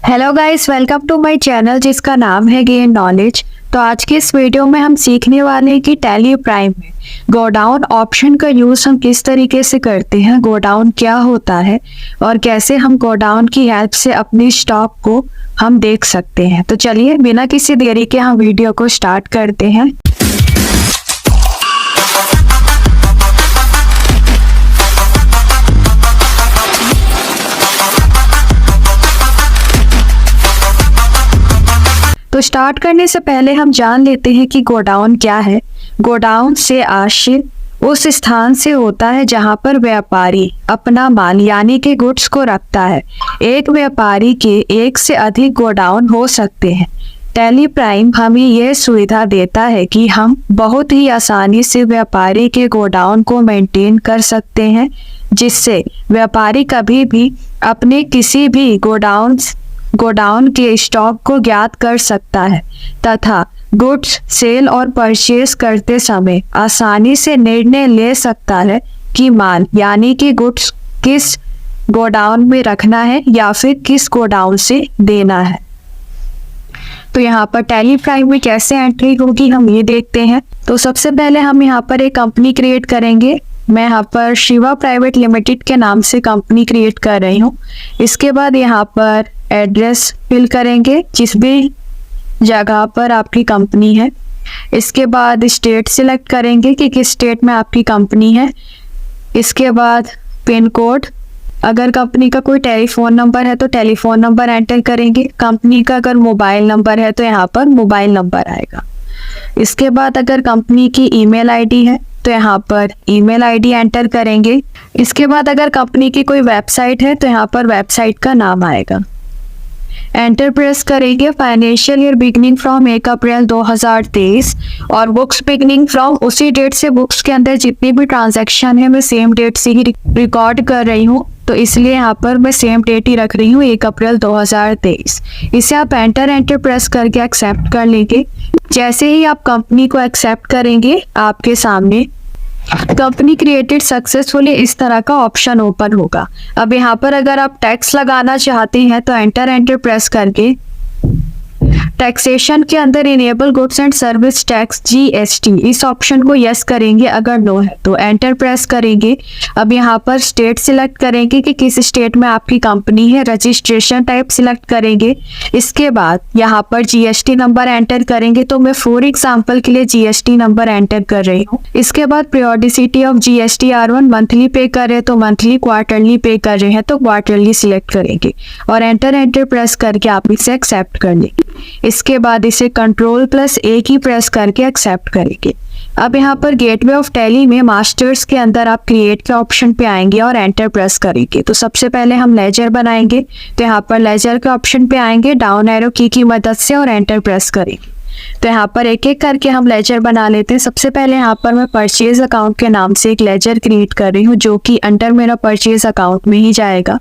Hello guys, welcome to my channel जिसका नाम है गेन नॉलेज। तो आज के इस वीडियो में हम सीखने वाले हैं कि टैली प्राइम में गोडाउन ऑप्शन का यूज हम किस तरीके से करते हैं, गोडाउन क्या होता है और कैसे हम गोडाउन की हेल्प से अपनी स्टॉक को हम देख सकते हैं। तो चलिए बिना किसी देरी के हम वीडियो को स्टार्ट करते हैं। तो स्टार्ट करने से पहले हम जान लेते हैं कि गोडाउन क्या है। गोडाउन से आशय उस स्थान से होता है जहां पर व्यापारी अपना माल यानी कि गुड्स को रखता है। एक व्यापारी के एक से अधिक गोडाउन हो सकते हैं। टैली प्राइम हमें यह सुविधा देता है कि हम बहुत ही आसानी से व्यापारी के गोडाउन को मेंटेन कर सकते हैं, जिससे व्यापारी कभी भी अपने किसी भी गोडाउन के स्टॉक को ज्ञात कर सकता है तथा गुड्स सेल और परचेज करते समय आसानी से निर्णय ले सकता है कि माल यानी कि गुड्स किस गोडाउन में रखना है या फिर किस गोडाउन से देना है। तो यहाँ पर टैली प्राइम में कैसे एंट्री होगी हम ये देखते हैं। तो सबसे पहले हम यहाँ पर एक कंपनी क्रिएट करेंगे। मैं यहाँ पर शिवा प्राइवेट लिमिटेड के नाम से कंपनी क्रिएट कर रही हूँ। इसके बाद यहाँ पर एड्रेस फिल करेंगे जिस भी जगह पर आपकी कंपनी है। इसके बाद स्टेट सिलेक्ट करेंगे कि किस स्टेट में आपकी कंपनी है। इसके बाद पिन कोड, अगर कंपनी का कोई टेलीफोन नंबर है तो टेलीफोन नंबर एंटर करेंगे। कंपनी का अगर मोबाइल नंबर है तो यहाँ पर मोबाइल नंबर आएगा। इसके बाद अगर कंपनी की ईमेल आईडी है तो यहाँ पर ईमेल आईडी एंटर करेंगे। इसके बाद अगर कंपनी की कोई वेबसाइट है तो यहाँ पर वेबसाइट का नाम आएगा। एंटर प्रेस करेंगे। फाइनेंशियल ईयर बिगनिंग फ्रॉम 1 अप्रैल 2023 और बुक्स बिगनिंग फ्रॉम उसी डेट से। बुक्स के अंदर जितनी भी ट्रांजैक्शन है मैं सेम डेट से ही रिकॉर्ड कर रही हूँ, तो इसलिए यहाँ पर मैं सेम डेट ही रख रही हूँ, 1 अप्रैल 2023। इसे आप एंटर प्रेस करके एक्सेप्ट कर लेंगे। जैसे ही आप कंपनी को एक्सेप्ट करेंगे आपके सामने कंपनी क्रिएटेड सक्सेसफुली इस तरह का ऑप्शन ओपन होगा। अब यहाँ पर अगर आप टैक्स लगाना चाहते हैं तो एंटर प्रेस करके टैक्सेशन के अंदर enable goods and service tax GST इस ऑप्शन को यस करेंगे। अगर नो है तो एंटर प्रेस करेंगे। अब यहाँ पर स्टेट सिलेक्ट करेंगे कि किस स्टेट में आपकी कंपनी है। रजिस्ट्रेशन टाइप सिलेक्ट करेंगे। इसके बाद यहाँ पर GST नंबर एंटर करेंगे। तो मैं फॉर एग्जाम्पल के लिए GST नंबर एंटर कर रही हूँ। इसके बाद periodicity of GST R1 monthly पे कर रहे हैं तो मंथली, क्वार्टरली पे कर रहे हैं तो क्वार्टरली सिलेक्ट करेंगे और एंटर प्रेस करके आप इसे एक्सेप्ट कर लेंगे। इसके बाद इसे Ctrl+A की प्रेस करके एक्सेप्ट करेंगे। अब यहाँ पर गेटवे ऑफ टैली में मास्टर्स के अंदर आप क्रिएट के ऑप्शन पे आएंगे और एंटर प्रेस करेंगे। तो सबसे पहले हम लेजर बनाएंगे, तो यहाँ पर लेजर के ऑप्शन पे आएंगे, डाउन एरो की मदद से और एंटर प्रेस करेंगे। तो यहाँ पर एक एक करके हम लेजर बना लेते हैं। सबसे पहले यहाँ पर मैं परचेज अकाउंट के नाम से एक लेजर क्रिएट कर रही हूँ जो कि अंडर मेरा परचेज अकाउंट में ही जाएगा।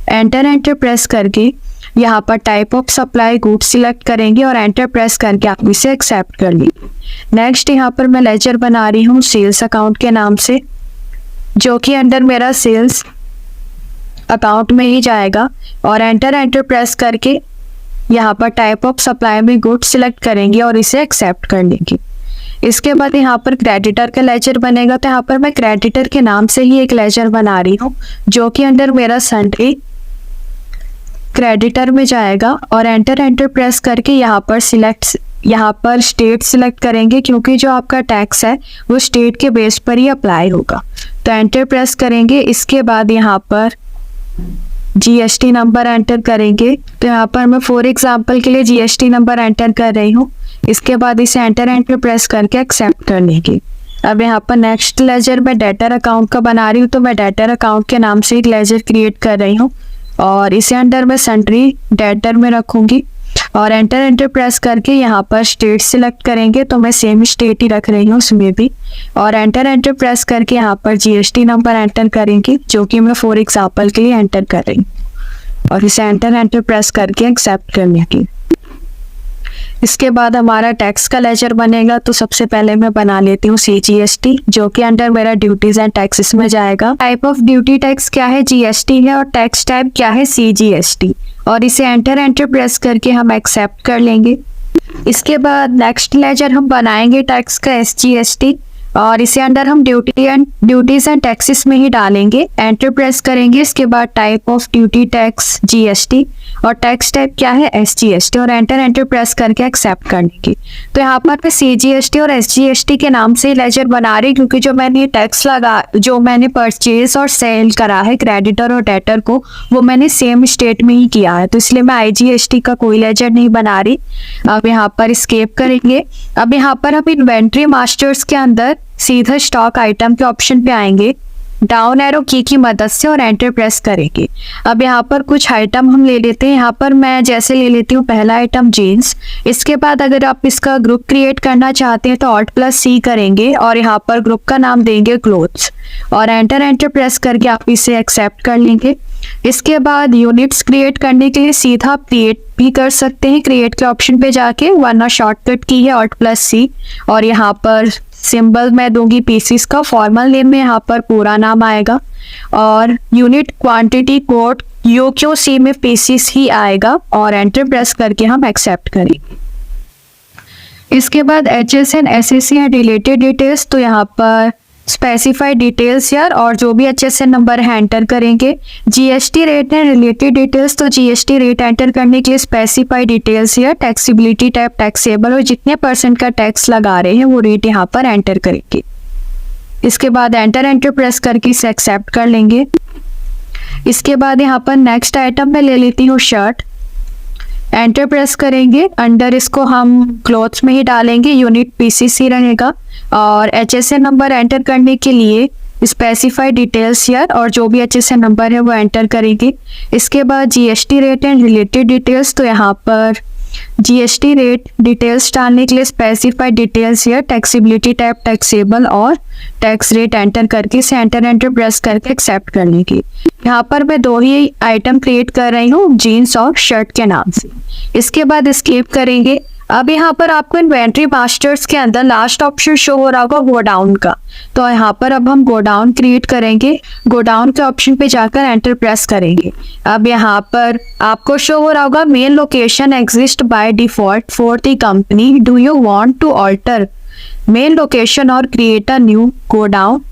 एंटर प्रेस करके यहाँ पर type of supply goods select करेंगे और एंटर प्रेस करके आप इसे एक्सेप्ट कर लीजिए। नेक्स्ट यहाँ पर मैं लेजर बना रही हूँ सेल्स अकाउंट के नाम से जो कि अंडर मेरा सेल्स अकाउंट में ही जाएगा और एंटर प्रेस करके यहाँ पर टाइप ऑफ सप्लाई में गुड्स सिलेक्ट करेंगे और इसे एक्सेप्ट कर लेंगे। इसके बाद यहाँ पर क्रेडिटर का लेजर बनेगा, तो यहाँ पर मैं क्रेडिटर के नाम से ही एक लेजर बना रही हूँ जो कि अंडर मेरा सन्ड्री क्रेडिटर में जाएगा और एंटर प्रेस करके यहाँ पर स्टेट सिलेक्ट करेंगे क्योंकि जो आपका टैक्स है वो स्टेट के बेस पर ही अप्लाई होगा। तो एंटर प्रेस करेंगे। इसके बाद यहाँ पर GST नंबर एंटर करेंगे। तो यहाँ पर मैं फॉर एग्जांपल के लिए GST नंबर एंटर कर रही हूँ। इसके बाद इसे एंटर प्रेस करके एक्सेप्ट कर लेंगे। अब यहाँ पर नेक्स्ट लेजर मैं डेटर अकाउंट का बना रही हूँ, तो मैं डेटर अकाउंट के नाम से एक लेजर क्रिएट कर रही हूँ और इसे अंडर मैं सन्ड्री डेटर में रखूंगी और एंटर प्रेस करके यहाँ पर स्टेट सिलेक्ट करेंगे। तो मैं सेम स्टेट ही रख रही हूँ उसमें भी और एंटर प्रेस करके यहाँ पर GST नंबर एंटर करेंगे जो कि मैं फॉर एग्जांपल के लिए एंटर कर रही हूँ और इसे एंटर प्रेस करके एक्सेप्ट कर लेंगे। इसके बाद हमारा टैक्स का लेजर बनेगा। तो सबसे पहले मैं बना लेती हूँ CGST जो कि अंडर मेरा ड्यूटीज एंड टैक्सेस में जाएगा। टाइप ऑफ ड्यूटी टैक्स क्या है, GST है और टैक्स टाइप क्या है, CGST। और इसे एंटर प्रेस करके हम एक्सेप्ट कर लेंगे। इसके बाद नेक्स्ट लेजर हम बनाएंगे टैक्स का SGST, और इसे अंडर हम ड्यूटीज एंड टैक्सेस में ही डालेंगे। एंटर प्रेस करेंगे। इसके बाद type of duty tax GST, और टैक्स टाइप क्या है SGST, और एंटर प्रेस करके एक्सेप्ट करने की। तो यहाँ पर मैं CGST और SGST के नाम से लेजर बना रही, क्योंकि जो मैंने परचेज और सेल करा है क्रेडिटर और डेटर को, वो मैंने सेम स्टेट में ही किया है, तो इसलिए मैं IGST का कोई लेजर नहीं बना रही। अब यहाँ पर एस्केप करेंगे। अब यहाँ पर हम इन्वेंट्री मास्टर्स के अंदर सीधा स्टॉक आइटम के ऑप्शन पे आएंगे डाउन एरो की मदद से, और एंटर प्रेस करेंगे। अब यहाँ पर कुछ आइटम हम ले लेते हैं। यहाँ पर मैं जैसे ले लेती हूँ पहला आइटम जीन्स। इसके बाद अगर आप इसका ग्रुप क्रिएट करना चाहते हैं तो Alt+C करेंगे, और यहाँ पर ग्रुप का नाम देंगे क्लोथ्स, और एंटर प्रेस करके आप इसे एक्सेप्ट कर लेंगे। इसके बाद यूनिट्स क्रिएट करने के लिए सीधा आप क्रिएट भी कर सकते हैं, क्रिएट के ऑप्शन पे जाके, वरना शॉर्टकट की है Alt+C, और यहाँ पर सिंबल मैं दूंगी पीसीस का। फॉर्मल नेम में यहाँ पर पूरा नाम आएगा, और यूनिट क्वांटिटी कोड UQC में पीसीस ही आएगा, और एंटर प्रेस करके हम एक्सेप्ट करेंगे। इसके बाद HSN SSC and related details, तो यहाँ पर स्पेसिफाइड डिटेल्स यार, और जो भी HSN नंबर है एंटर करेंगे। GST rate and related details, तो GST रेट एंटर करने के लिए स्पेसिफाइड डिटेल्स यार, टैक्सेबिलिटी टाइप टैक्सेबल, और जितने % का टैक्स लगा रहे हैं वो रेट यहाँ पर एंटर करेंगे। इसके बाद एंटर प्रेस करके इसे एक्सेप्ट कर लेंगे। इसके बाद यहाँ पर नेक्स्ट आइटम में ले लेती हूँ शर्ट। एंटर प्रेस करेंगे। अंडर इसको हम क्लोथ्स में ही डालेंगे, यूनिट PCC रहेगा, और HSN नंबर एंटर करने के लिए स्पेसिफाइड डिटेल्स यार, और जो भी HSN नंबर है वो एंटर करेंगे। इसके बाद GST rate and related details, तो यहाँ पर GST रेट डिटेल्स डालने के लिए स्पेसिफाइड डिटेल्स यार, टैक्सेबिलिटी टाइप टैक्सेबल, और टैक्स रेट एंटर करके इसे एंटर प्रेस करके एक्सेप्ट करने की। यहाँ पर मैं 2 ही आइटम क्रिएट कर रही हूँ, जीन्स और शर्ट के नाम से। इसके बाद एस्केप करेंगे। अब यहाँ पर आपको इन्वेंट्री मास्टर्स के अंदर लास्ट ऑप्शन शो हो रहा होगा गोडाउन का, तो यहाँ पर अब हम गोडाउन क्रिएट करेंगे। गोडाउन के ऑप्शन पे जाकर एंटर प्रेस करेंगे। अब यहाँ पर आपको शो हो रहा होगा main location exist by default for the company, do you want to alter main location और क्रिएट अ न्यू गोडाउन।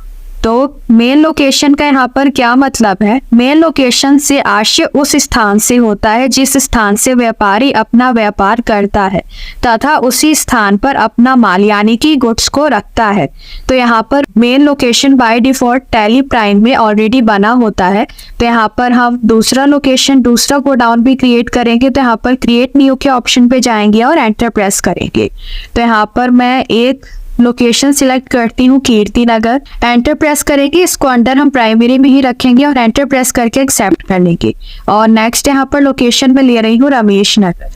तो मेन लोकेशन का यहाँ पर क्या मतलब है, मेन लोकेशन से आशय उस स्थान से होता है जिस स्थान से व्यापारी अपना व्यापार करता है तथा उसी स्थान पर अपना माल यानी कि गुड्स को रखता है। तो यहाँ पर main location by default tally prime में ऑलरेडी बना होता है, तो यहाँ पर हम दूसरा लोकेशन दूसरा गोडाउन भी क्रिएट करेंगे। तो यहाँ पर क्रिएट न्यू के ऑप्शन पे जाएंगे और एंटर प्रेस करेंगे। तो यहाँ पर मैं एक लोकेशन सिलेक्ट करती हूँ कीर्ति नगर, एंटर प्रेस करेंगे। इसको अंडर हम प्राइमरी में ही रखेंगे और एंटर प्रेस करके एक्सेप्ट कर लेंगे। और नेक्स्ट यहाँ पर लोकेशन में ले रही हूँ रमेश नगर,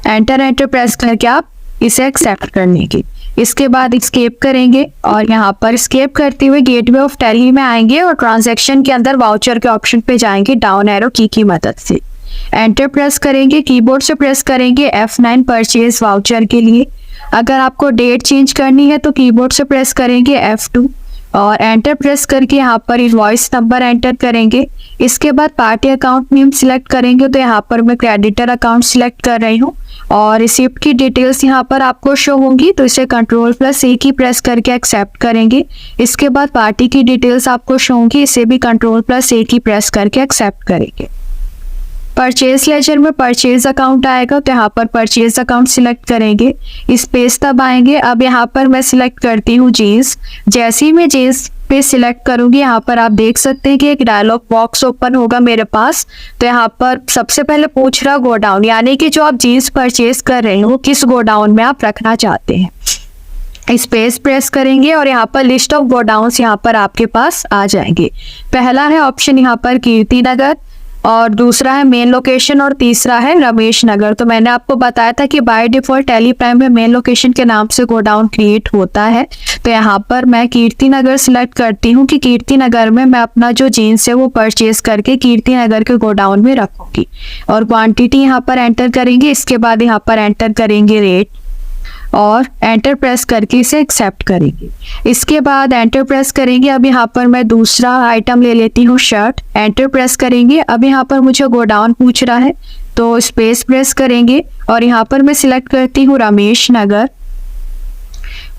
एंटर प्रेस करके आप इसे एक्सेप्ट कर लेंगे। इसके बाद एस्केप करेंगे और यहाँ पर एस्केप करते हुए गेटवे ऑफ टैली में आएंगे और ट्रांजैक्शन के अंदर वाउचर के ऑप्शन पे जाएंगे डाउन एरो की मदद से एंटर प्रेस करेंगे। कीबोर्ड से प्रेस करेंगे F9 परचेज वाउचर के लिए। अगर आपको डेट चेंज करनी है तो कीबोर्ड से प्रेस करेंगे F2 और एंटर प्रेस करके यहाँ पर इनवॉइस नंबर एंटर करेंगे। इसके बाद पार्टी अकाउंट नेम सिलेक्ट करेंगे, तो यहाँ पर मैं क्रेडिटर अकाउंट सिलेक्ट कर रही हूँ और रिसिप्ट की डिटेल्स यहाँ पर आपको शो होंगी, तो इसे Ctrl+A की प्रेस करके एक्सेप्ट करेंगे। इसके बाद पार्टी की डिटेल्स आपको शो होंगी, इसे भी Ctrl+A की प्रेस करके एक्सेप्ट करेंगे। परचेज लेजर में परचेज अकाउंट आएगा, तो यहाँ पर परचेज अकाउंट सिलेक्ट करेंगे, स्पेस दबाएंगे। अब यहाँ पर मैं सिलेक्ट करती हूँ जीन्स। जैसे ही मैं जीन्स पे सिलेक्ट करूंगी यहाँ पर आप देख सकते हैं कि एक डायलॉग बॉक्स ओपन होगा मेरे पास। तो यहाँ पर सबसे पहले पूछ रहा गोडाउन, यानी कि जो आप जीन्स परचेज कर रहे हो किस गोडाउन में आप रखना चाहते हैं। स्पेस प्रेस करेंगे और यहाँ पर लिस्ट ऑफ गोडाउन्स यहाँ पर आपके पास आ जाएंगे। पहला है ऑप्शन यहाँ पर कीर्ति नगर और दूसरा है मेन लोकेशन और तीसरा है रमेश नगर। तो मैंने आपको बताया था कि बाय डिफॉल्ट टैली प्राइम में मेन लोकेशन के नाम से गोडाउन क्रिएट होता है। तो यहाँ पर मैं कीर्ति नगर सिलेक्ट करती हूँ कि कीर्ति नगर में मैं अपना जो जीन्स है वो परचेज करके कीर्ति नगर के गोडाउन में रखूंगी और क्वांटिटी यहाँ पर एंटर करेंगे। इसके बाद यहाँ पर एंटर करेंगे रेट और एंटर प्रेस करके इसे एक्सेप्ट करेंगे। इसके बाद एंटर प्रेस करेंगे। अब यहाँ पर मैं दूसरा आइटम ले लेती हूँ शर्ट, एंटर प्रेस करेंगे। अब यहाँ पर मुझे गो डाउन पूछ रहा है तो स्पेस प्रेस करेंगे और यहाँ पर मैं सिलेक्ट करती हूँ रमेश नगर,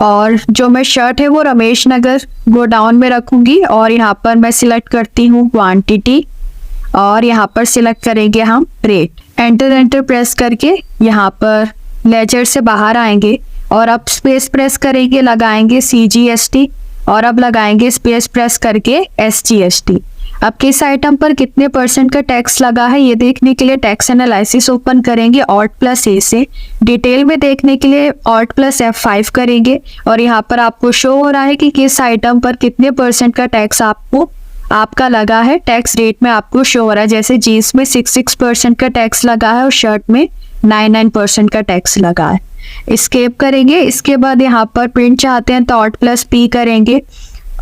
और जो मैं शर्ट है वो रमेश नगर गो डाउन में रखूंगी। और यहाँ पर मैं सिलेक्ट करती हूँ क्वांटिटी और यहाँ पर सिलेक्ट करेंगे हम रेट। एंटर प्रेस करके यहाँ पर लेजर से बाहर आएंगे और अब स्पेस प्रेस करेंगे, लगाएंगे CGST और अब लगाएंगे स्पेस प्रेस करके SGST। अब किस आइटम पर कितने % का टैक्स लगा है ये देखने के लिए टैक्स एनालिसिस ओपन करेंगे Alt+A से। डिटेल में देखने के लिए Alt+F5 करेंगे और यहाँ पर आपको शो हो रहा है कि किस आइटम पर कितने % का टैक्स आपका लगा है। टैक्स रेट में आपको शो हो रहा है, जैसे जीन्स में 66% का टैक्स लगा है और शर्ट में 99% का टैक्स लगा है। एस्केप करेंगे। इसके बाद यहाँ पर प्रिंट चाहते हैं तो Alt+P करेंगे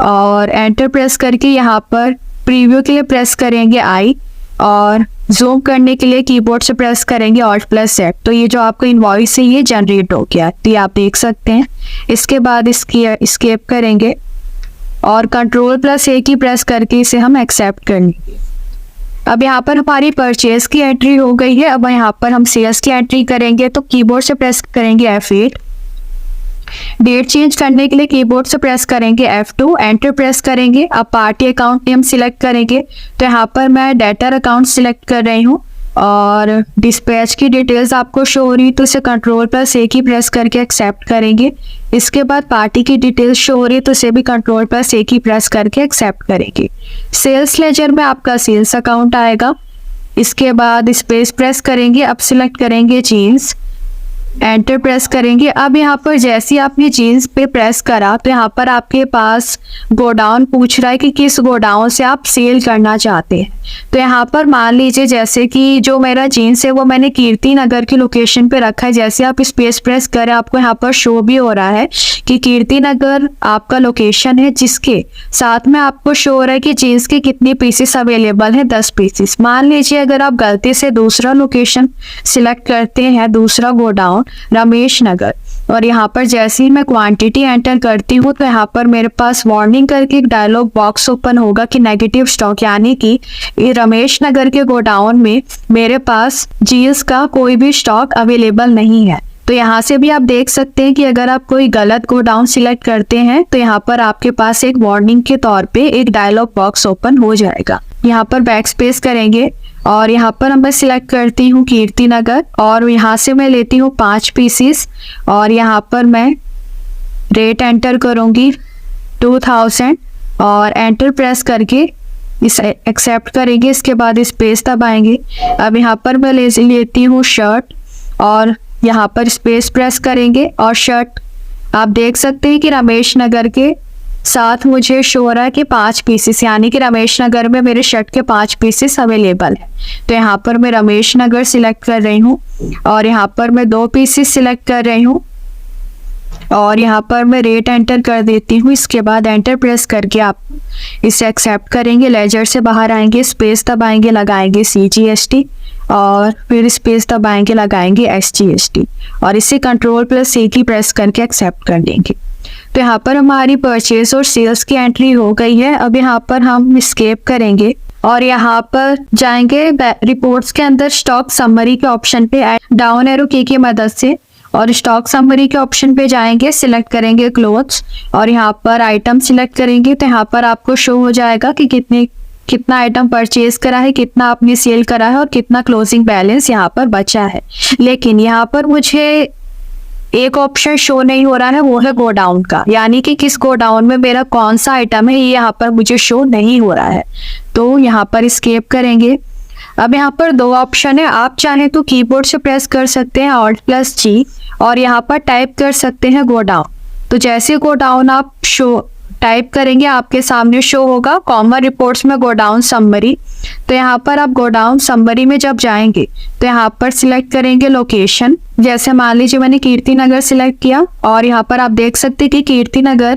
और एंटर प्रेस करके यहाँ पर प्रीव्यू के लिए प्रेस करेंगे I और जूम करने के लिए कीबोर्ड से प्रेस करेंगे Alt+Z। तो ये जो आपका इनवॉइस है ये जनरेट हो गया, तो ये आप देख सकते हैं। इसके बाद इसकी एस्केप करेंगे और Ctrl+A की प्रेस करके इसे हम एक्सेप्ट कर लेंगे। अब यहाँ पर हमारी परचेज की एंट्री हो गई है। अब यहाँ पर हम सेल्स की एंट्री करेंगे तो कीबोर्ड से प्रेस करेंगे F8। डेट चेंज करने के लिए कीबोर्ड से प्रेस करेंगे F2, एंटर प्रेस करेंगे। अब पार्टी अकाउंट नेम सिलेक्ट करेंगे तो यहाँ पर मैं डेटर अकाउंट सिलेक्ट कर रही हूँ और डिस्पैच की डिटेल्स आपको शो हो रही तो इसे Ctrl+A की प्रेस करके एक्सेप्ट करेंगे। इसके बाद पार्टी की डिटेल्स शो हो रही तो इसे भी Ctrl+A की प्रेस करके एक्सेप्ट करेंगे। सेल्स लेजर में आपका सेल्स अकाउंट आएगा। इसके बाद स्पेस प्रेस करेंगे। अब सिलेक्ट करेंगे जीन्स, एंटर प्रेस करेंगे। अब यहाँ पर जैसे ही आपने जीन्स पे प्रेस करा तो यहाँ पर आपके पास गोडाउन पूछ रहा है कि किस गोडाउन से आप सेल करना चाहते हैं। तो यहाँ पर मान लीजिए जैसे कि जो मेरा जीन्स है वो मैंने कीर्ति नगर की लोकेशन पे रखा है। जैसे आप स्पेस प्रेस करें आपको यहाँ पर शो भी हो रहा है कि कीर्ति नगर आपका लोकेशन है, जिसके साथ में आपको शो हो रहा है कि जीन्स के कितने पीसेस अवेलेबल है, 10 पीसेस। मान लीजिए अगर आप गलती से दूसरा लोकेशन सिलेक्ट करते हैं, दूसरा गोडाउन रमेश नगर, और यहाँ पर जैसे ही मैं क्वांटिटी एंटर करती हूँ तो यहाँ पर मेरे पास वार्निंग करके एक डायलॉग बॉक्स ओपन होगा कि नेगेटिव स्टॉक, यानी कि रमेश नगर के गोडाउन में मेरे पास जीन्स का कोई भी स्टॉक अवेलेबल नहीं है। तो यहाँ से भी आप देख सकते हैं कि अगर आप कोई गलत गोडाउन सिलेक्ट करते हैं तो यहाँ पर आपके पास एक वार्निंग के तौर पे एक डायलॉग बॉक्स ओपन हो जाएगा। यहाँ पर बैक स्पेस करेंगे और यहाँ पर मैं सिलेक्ट करती हूँ कीर्ति नगर और यहाँ से मैं लेती हूँ 5 पीसीस और यहाँ पर मैं रेट एंटर करूँगी 2000 और एंटर प्रेस करके इसे एक्सेप्ट करेंगे। इसके बाद स्पेस दबाएंगे। अब यहाँ पर मैं लेती हूँ शर्ट और यहाँ पर स्पेस प्रेस करेंगे और शर्ट आप देख सकते हैं कि रमेश नगर के साथ मुझे शो हो रहा है कि 5 पीसेस, यानी कि रमेश नगर में मेरे शर्ट के 5 पीसेस अवेलेबल है। तो यहाँ पर मैं रमेश नगर सिलेक्ट कर रही हूँ और यहाँ पर मैं 2 पीसेस सिलेक्ट कर रही हूँ और यहाँ पर मैं रेट एंटर कर देती हूँ। इसके बाद एंटर प्रेस करके आप इसे एक्सेप्ट करेंगे। लेजर से बाहर आएंगे, स्पेस दबाएंगे, लगाएंगे CGST और फिर स्पेस दबाएंगे, लगाएंगे SGST और इसे Ctrl+A की प्रेस करके एक्सेप्ट कर देंगे। तो यहाँ पर हमारी परचेज और सेल्स की एंट्री हो गई है। अब यहाँ पर हम एस्केप करेंगे और यहाँ पर जाएंगे रिपोर्ट्स के अंदर स्टॉक समरी के ऑप्शन पे डाउन एरो की मदद से और स्टॉक समरी के ऑप्शन पे जाएंगे, सिलेक्ट करेंगे क्लोथ्स और यहाँ पर आइटम सिलेक्ट करेंगे। तो यहाँ पर आपको शो हो जाएगा कि कितना आइटम परचेज करा है, कितना आपने सेल करा है और कितना क्लोजिंग बैलेंस यहाँ पर बचा है। लेकिन यहाँ पर मुझे एक ऑप्शन शो नहीं हो रहा है, वो है गोडाउन का, यानी कि किस गोडाउन में मेरा कौन सा आइटम है ये यहाँ पर मुझे शो नहीं हो रहा है। तो यहाँ पर एस्केप करेंगे। अब यहाँ पर 2 ऑप्शन है, आप चाहें तो कीबोर्ड से प्रेस कर सकते हैं Alt+G और यहाँ पर टाइप कर सकते हैं गोडाउन। तो जैसे गोडाउन आप टाइप करेंगे आपके सामने शो होगा कॉमन रिपोर्ट्स में गोडाउन समरी। तो यहाँ पर आप गोडाउन समरी में जब जाएंगे तो यहाँ पर सिलेक्ट करेंगे लोकेशन। जैसे मान लीजिए मैंने कीर्ति नगर सिलेक्ट किया और यहाँ पर आप देख सकते हैं कि कीर्ति नगर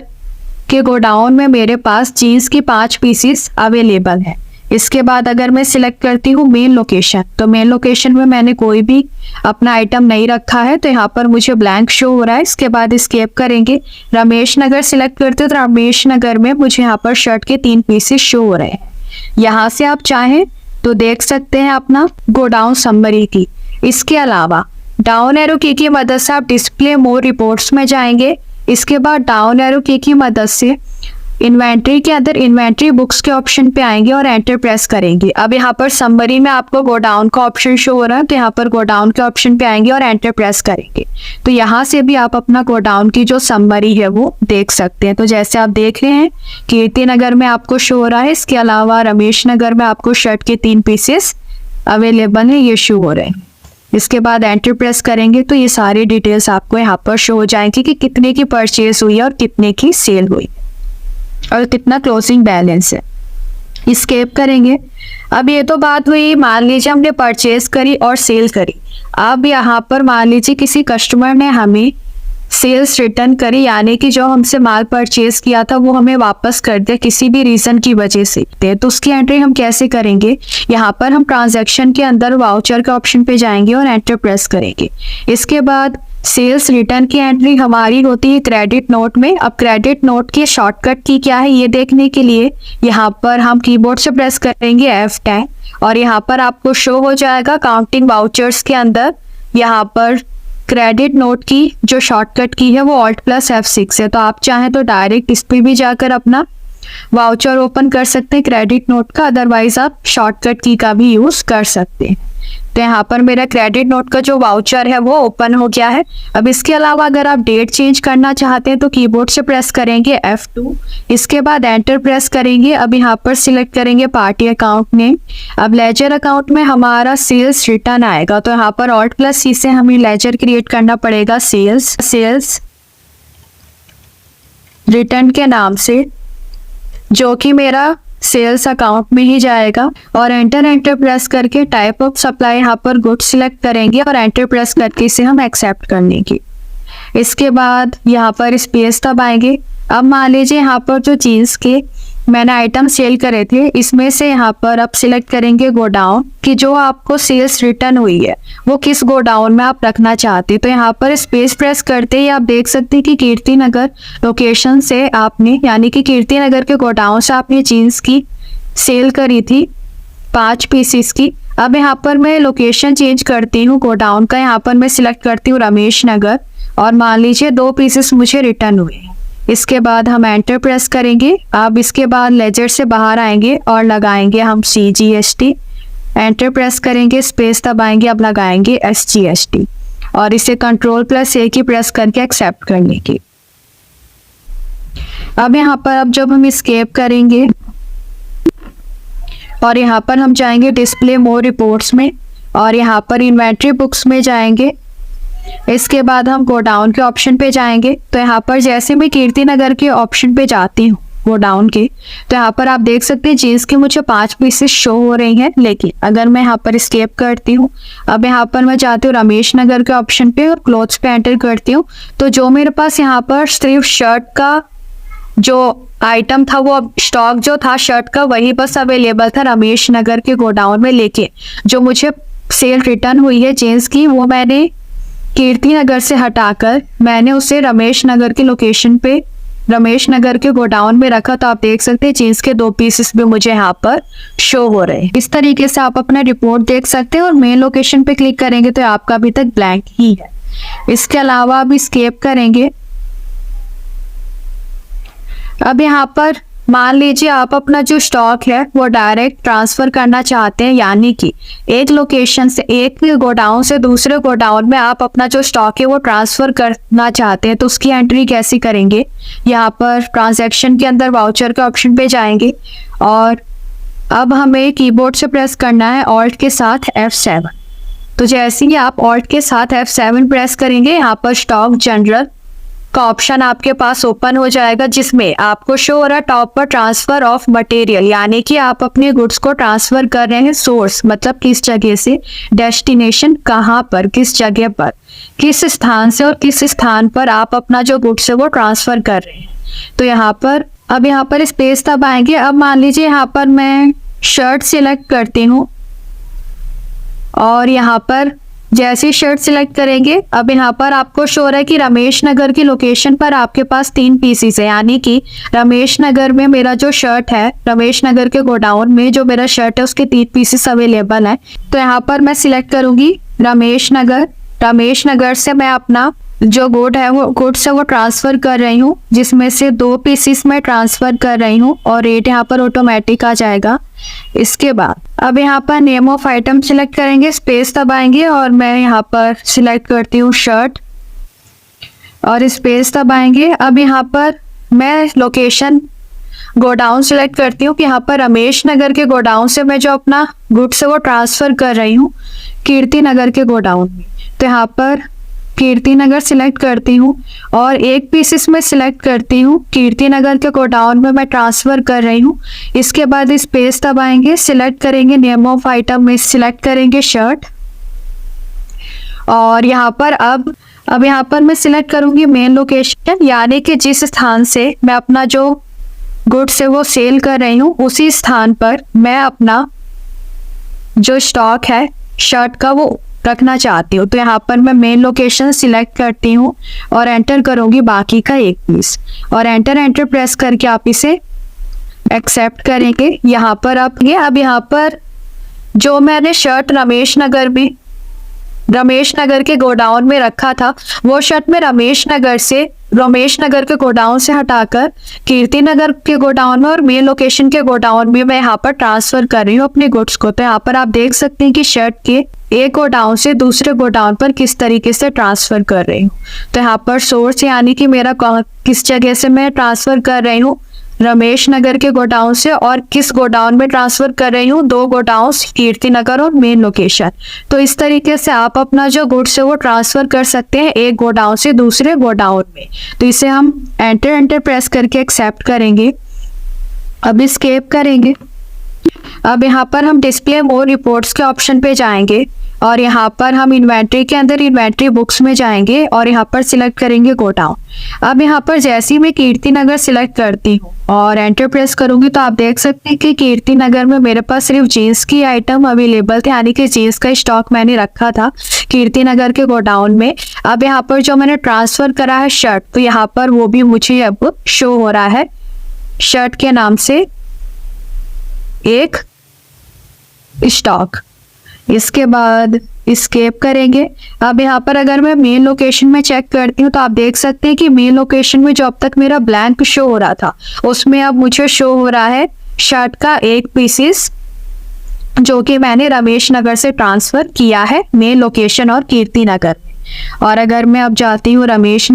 के गोडाउन में मेरे पास जीन्स की 5 पीसीस अवेलेबल है। इसके बाद अगर मैं सिलेक्ट करती हूँ मेन लोकेशन, तो मेन लोकेशन में मैंने कोई भी अपना आइटम नहीं रखा है, तो यहाँ पर मुझे ब्लैंक शो हो रहा है। इसके बाद एस्केप करेंगे, रमेश नगर सिलेक्ट करते हो तो रमेश नगर में मुझे यहाँ पर शर्ट के 3 पीसेस शो हो रहे हैं। यहाँ से आप चाहें तो देख सकते हैं अपना गोडाउन समरी की। इसके अलावा डाउन एरो की मदद से आप डिस्प्ले मोर रिपोर्ट्स में जाएंगे। इसके बाद डाउन एरो की मदद से इन्वेंट्री के अंदर इन्वेंट्री बुक्स के ऑप्शन पे आएंगे और एंटर प्रेस करेंगे। अब यहाँ पर समरी में आपको गोडाउन का ऑप्शन शो हो रहा है, तो यहाँ पर गोडाउन के ऑप्शन पे आएंगे और एंटर प्रेस करेंगे। तो यहाँ से भी आप अपना गोडाउन की जो समरी है वो देख सकते हैं। तो जैसे आप देख रहे हैं कीर्ति नगर में आपको शो हो रहा है, इसके अलावा रमेश नगर में आपको शर्ट के 3 पीसेस अवेलेबल है, ये शो हो रहे हैं। इसके बाद एंटर प्रेस करेंगे तो ये सारी डिटेल्स आपको यहाँ पर शो हो जाएंगी कि कितने की परचेज हुई है और कितने की सेल हुई और कितना क्लोजिंग बैलेंस है। एस्केप करेंगे। अब ये तो बात हुई, मान लीजिए हमने परचेज करी और सेल करी। अब यहाँ पर मान लीजिए किसी कस्टमर ने हमें सेल्स रिटर्न करी, यानी कि जो हमसे माल परचेज किया था वो हमें वापस कर दे किसी भी रीजन की वजह से, तो उसकी एंट्री हम कैसे करेंगे? यहाँ पर हम ट्रांजैक्शन के अंदर वाउचर के ऑप्शन पे जाएंगे और एंटर प्रेस करेंगे। इसके बाद सेल्स रिटर्न की एंट्री हमारी होती है क्रेडिट नोट में। अब क्रेडिट नोट की शॉर्टकट की क्या है ये देखने के लिए यहाँ पर हम कीबोर्ड से प्रेस करेंगे F10 और यहाँ पर आपको शो हो जाएगा काउंटिंग वाउचर्स के अंदर यहाँ पर क्रेडिट नोट की जो शॉर्टकट की है वो Alt+F6 है। तो आप चाहें तो डायरेक्ट इस पर भी जाकर अपना वाउचर ओपन कर सकते हैं क्रेडिट नोट का, अदरवाइज आप शॉर्टकट की का भी यूज कर सकते हैं। तो यहाँ पर मेरा क्रेडिट नोट का जो वाउचर है वो ओपन हो गया है। अब इसके अलावा अगर आप डेट चेंज करना चाहते हैं तो कीबोर्ड से प्रेस करेंगे F2, इसके बाद एंटर प्रेस करेंगे। अब यहाँ पर सिलेक्ट करेंगे पार्टी अकाउंट नेम। अब लेजर अकाउंट में हमारा सेल्स रिटर्न आएगा, तो यहाँ पर Alt+C से हमें लेजर क्रिएट करना पड़ेगा सेल्स रिटर्न के नाम से, जो कि मेरा सेल्स अकाउंट में ही जाएगा। और एंटर प्रेस करके टाइप ऑफ सप्लाई यहाँ पर गुड सिलेक्ट करेंगे और एंटर प्रेस करके इसे हम एक्सेप्ट कर लेंगे। इसके बाद यहाँ पर स्पेस दबाएंगे। अब मान लीजिए यहाँ पर जो जीन्स के मैंने आइटम सेल करे थे इसमें से यहाँ पर अब सिलेक्ट करेंगे गोडाउन कि जो आपको सेल्स रिटर्न हुई है वो किस गोडाउन में आप रखना चाहते हैं। तो यहाँ पर स्पेस प्रेस करते ही आप देख सकते हैं कि कीर्ति नगर लोकेशन से आपने, यानी कि कीर्ति नगर के गोडाउन से आपने जीन्स की सेल करी थी 5 पीसेस की। अब यहाँ पर मैं लोकेशन चेंज करती हूँ गोडाउन का, यहाँ पर मैं सिलेक्ट करती हूँ रमेश नगर और मान लीजिए 2 पीसेस मुझे रिटर्न हुए। इसके बाद हम एंटर प्रेस करेंगे। अब इसके बाद लेजर से बाहर आएंगे और लगाएंगे हम CGST, एंटर प्रेस करेंगे, स्पेस दबाएंगे, अब लगाएंगे SGST और इसे Ctrl+A की प्रेस करके एक्सेप्ट करने की। अब यहाँ पर अब जब हम एस्केप करेंगे और यहाँ पर हम जाएंगे डिस्प्ले मोर रिपोर्ट्स में और यहाँ पर इन्वेंट्री बुक्स में जाएंगे। इसके बाद हम गोडाउन के ऑप्शन पे जाएंगे। तो यहाँ पर जैसे मैं कीर्ति नगर के ऑप्शन पे जाती हूँ गोडाउन के, तो यहाँ पर आप देख सकते हैं जीन्स के मुझे 5 पीसेस शो हो रही हैं। लेकिन अगर मैं यहाँ पर एस्केप करती हूँ, अब यहाँ पर मैं जाती हूँ रमेश नगर के ऑप्शन पे और क्लोथ्स पे एंटर करती हूँ, तो जो मेरे पास यहाँ पर सिर्फ शर्ट का जो आइटम था वो स्टॉक जो था शर्ट का वही बस अवेलेबल था रमेश नगर के गोडाउन में। लेकिन जो मुझे सेल रिटर्न हुई है जीन्स की वो मैंने कीर्ति नगर से हटाकर मैंने उसे रमेश नगर की लोकेशन पे रमेश नगर के गोडाउन में रखा। तो आप देख सकते हैं जीन्स के 2 पीसेस भी मुझे यहाँ पर शो हो रहे हैं। इस तरीके से आप अपना रिपोर्ट देख सकते हैं और मेन लोकेशन पे क्लिक करेंगे तो आपका अभी तक ब्लैंक ही है। इसके अलावा अब एस्केप करेंगे। अब यहाँ पर मान लीजिए आप अपना जो स्टॉक है वो डायरेक्ट ट्रांसफर करना चाहते हैं, यानी कि एक लोकेशन से एक गोडाउन से दूसरे गोडाउन में आप अपना जो स्टॉक है वो ट्रांसफर करना चाहते हैं। तो उसकी एंट्री कैसे करेंगे? यहाँ पर ट्रांजैक्शन के अंदर वाउचर के ऑप्शन पे जाएंगे और अब हमें कीबोर्ड से प्रेस करना है Alt के साथ F7। तो जैसे ही आप Alt के साथ F7 प्रेस करेंगे यहाँ पर स्टॉक जनरल का ऑप्शन आपके पास ओपन हो जाएगा, जिसमें आपको शो हो रहा है टॉप पर ट्रांसफर ऑफ मटेरियल, यानी कि आप अपने गुड्स को ट्रांसफर कर रहे हैं सोर्स मतलब किस जगह से, डेस्टिनेशन कहाँ पर, किस जगह पर, किस स्थान से और किस स्थान पर आप अपना जो गुड्स है वो ट्रांसफर कर रहे हैं। तो यहाँ पर अब यहाँ पर स्पेस दबाएंगे। अब मान लीजिए यहाँ पर मैं शर्ट सिलेक्ट करती हूँ और यहाँ पर जैसे शर्ट सिलेक्ट करेंगे अब यहाँ पर आपको शो हो रहा है कि रमेश नगर की लोकेशन पर आपके पास 3 पीसीस है, यानी कि रमेश नगर में मेरा जो शर्ट है, रमेश नगर के गोडाउन में जो मेरा शर्ट है उसके 3 पीसेस अवेलेबल है। तो यहाँ पर मैं सिलेक्ट करूंगी रमेश नगर। रमेश नगर से मैं अपना जो गुड्स है वो ट्रांसफर कर रही हूँ, जिसमें से 2 पीसेस मैं ट्रांसफर कर रही हूँ और रेट यहाँ पर ऑटोमेटिक आ जाएगा। इसके बाद अब यहाँ पर नेम ऑफ आइटम सिलेक्ट करेंगे, स्पेस दबाएंगे और मैं यहाँ पर सिलेक्ट करती हूँ शर्ट और स्पेस दबाएंगे। अब यहाँ पर मैं लोकेशन गोडाउन सिलेक्ट करती हूँ कि यहाँ पर रमेश नगर के गोडाउन से मैं जो अपना गुड्स है वो ट्रांसफर कर रही हूँ कीर्ति नगर के गोडाउन में। तो यहाँ पर कीर्ति नगर सिलेक्ट करती हूँ और 1 पीसेस में सिलेक्ट करती हूँ कीर्ति नगर के गोडाउन में मैं ट्रांसफर कर रही हूँ। इसके बाद स्पेस दबाएंगे, सिलेक्ट करेंगे नेम ऑफ आइटम में सिलेक्ट करेंगे शर्ट और यहाँ पर अब यहाँ पर मैं सिलेक्ट करूंगी मेन लोकेशन, यानी कि जिस स्थान से मैं अपना जो गुड्स है वो सेल कर रही हूँ उसी स्थान पर मैं अपना जो स्टॉक है शर्ट का वो रखना चाहती हूँ। तो यहाँ पर मैं मेन लोकेशन सिलेक्ट करती हूँ और एंटर करूँगी बाकी का 1 पीस और एंटर प्रेस करके आप इसे एक्सेप्ट करेंगे। यहाँ पर अब यहाँ पर जो मैंने शर्ट रमेश नगर के गोडाउन में रखा था वो शर्ट में रमेश नगर के गोडाउन से हटाकर कीर्ति नगर के गोडाउन में और मेन लोकेशन के गोडाउन में मैं यहाँ पर ट्रांसफर कर रही हूँ अपने गुड्स को। तो यहाँ पर आप देख सकते हैं कि शर्ट के एक गोडाउन से दूसरे गोडाउन पर किस तरीके से ट्रांसफर कर रही हूँ। तो यहाँ पर सोर्स यानी कि मेरा किस जगह से मैं ट्रांसफर कर रही हूँ रमेश नगर के गोडाउन से और किस गोडाउन में ट्रांसफर कर रही हूँ 2 गोडाउन कीर्ति नगर और मेन लोकेशन। तो इस तरीके से आप अपना जो गुड्स है वो ट्रांसफर कर सकते हैं एक गोडाउन से दूसरे गोडाउन में। तो इसे हम एंटर प्रेस करके एक्सेप्ट करेंगे। अब एस्केप करेंगे। अब यहाँ पर हम डिस्प्ले मोर रिपोर्ट्स के ऑप्शन पे जाएंगे और यहाँ पर हम इन्वेंट्री के अंदर इन्वेंट्री बुक्स में जाएंगे और यहाँ पर सिलेक्ट करेंगे गोडाउन। अब यहाँ पर जैसे ही मैं कीर्ति नगर सिलेक्ट करती हूँ और एंटर प्रेस करूंगी तो आप देख सकते हैं कि कीर्ति नगर में मेरे पास सिर्फ जीन्स की आइटम अवेलेबल थे, यानी कि जीन्स का स्टॉक मैंने रखा था कीर्ति नगर के गोडाउन में। अब यहाँ पर जो मैंने ट्रांसफर करा है शर्ट, तो यहाँ पर वो भी मुझे अब शो हो रहा है शर्ट के नाम से एक स्टॉक। इसके बाद एस्केप करेंगे। अब यहाँ पर अगर मैं मेन लोकेशन में चेक करती हूँ तो आप देख सकते हैं कि मेन लोकेशन में जो अब तक मेरा ब्लैंक शो हो रहा था उसमें अब मुझे शो हो रहा है शर्ट का 1 पीसेस जो कि मैंने रमेश नगर से ट्रांसफर किया है मेन लोकेशन और कीर्ति नगर में। और अगर मैं अब जाती हूँ रमेश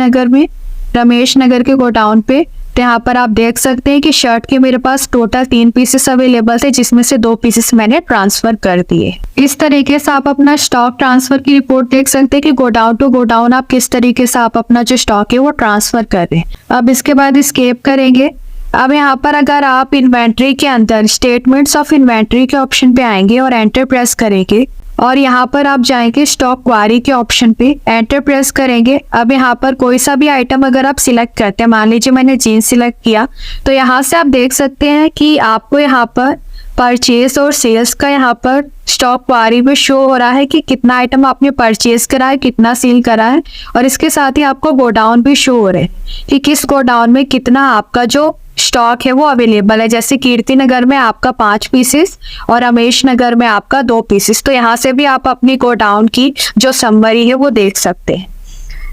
नगर के गोडाउन पे, तो यहाँ पर आप देख सकते हैं कि शर्ट के मेरे पास टोटल 3 पीसेस अवेलेबल थे, जिसमें से 2 पीसेस मैंने ट्रांसफर कर दिए। इस तरीके से आप अपना स्टॉक ट्रांसफर की रिपोर्ट देख सकते हैं कि गोडाउन टू गोडाउन आप किस तरीके से आप अपना जो स्टॉक है वो ट्रांसफर कर रहे हैं। अब इसके बाद एस्केप करेंगे। अब यहाँ पर अगर आप इन्वेंट्री के अंदर स्टेटमेंट्स ऑफ इन्वेंट्री के ऑप्शन पे आएंगे और एंटर प्रेस करेंगे और यहाँ पर आप जाएंगे स्टॉक क्वारी के ऑप्शन पे, एंटर प्रेस करेंगे। अब यहाँ पर कोई सा भी आइटम अगर आप सिलेक्ट करते हैं, मान लीजिए मैंने जीन्स सिलेक्ट किया, तो यहाँ से आप देख सकते हैं कि आपको यहाँ पर परचेज और सेल्स का यहाँ पर स्टॉक क्वारी में शो हो रहा है कि कितना आइटम आपने परचेज करा है, कितना सेल करा है, और इसके साथ ही आपको गोडाउन भी शो हो रहे हैं कि किस गोडाउन में कितना आपका जो स्टॉक है वो अवेलेबल है। जैसे कीर्ति नगर में आपका 5 पीसेस और रमेश नगर में आपका 2 पीसेस। तो यहाँ से भी आप अपनी गोडाउन की जो समरी है वो देख सकते हैं।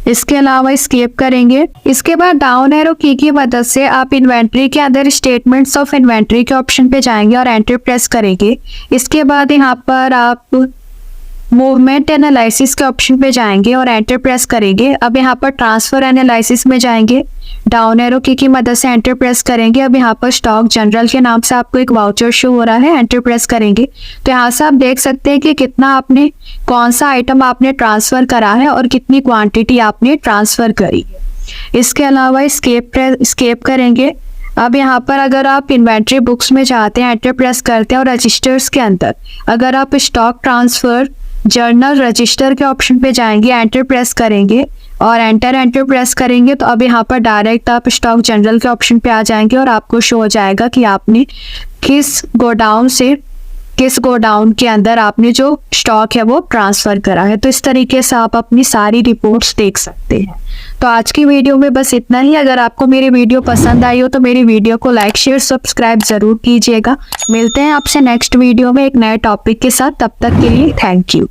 इसके अलावा एस्केप करेंगे। इसके बाद डाउन एरो की मदद से आप इन्वेंट्री के अंदर स्टेटमेंट्स ऑफ इन्वेंट्री के ऑप्शन पे जाएंगे और एंटर प्रेस करेंगे। इसके बाद यहाँ पर आप मूवमेंट एनालिसिस के ऑप्शन पे जाएंगे और एंटर प्रेस करेंगे। अब यहाँ पर ट्रांसफर एनालिसिस में जाएंगे, डाउन एरो की मदद से एंटर प्रेस करेंगे। अब यहाँ पर स्टॉक जनरल के नाम से आपको एक वाउचर शो हो रहा है, एंटर प्रेस करेंगे तो यहाँ से आप देख सकते हैं कि कितना आपने, कौन सा आइटम आपने ट्रांसफर करा है और कितनी क्वांटिटी आपने ट्रांसफर करी है। इसके अलावा एस्केप करेंगे। अब यहाँ पर अगर आप इन्वेंट्री बुक्स में जाते हैं, एंटर प्रेस करते हैं और रजिस्टर्स के अंदर अगर आप स्टॉक ट्रांसफर जर्नल रजिस्टर के ऑप्शन पे जाएंगे, एंटर प्रेस करेंगे और एंटर प्रेस करेंगे तो अब यहाँ पर डायरेक्ट आप स्टॉक जनरल के ऑप्शन पे आ जाएंगे और आपको शो हो जाएगा कि आपने किस गोडाउन से किस गोडाउन के अंदर आपने जो स्टॉक है वो ट्रांसफर करा है। तो इस तरीके से आप अपनी सारी रिपोर्ट्स देख सकते हैं। तो आज की वीडियो में बस इतना ही। अगर आपको मेरी वीडियो पसंद आई हो तो मेरी वीडियो को लाइक शेयर सब्सक्राइब जरूर कीजिएगा। मिलते हैं आपसे नेक्स्ट वीडियो में एक नए टॉपिक के साथ। तब तक के लिए थैंक यू।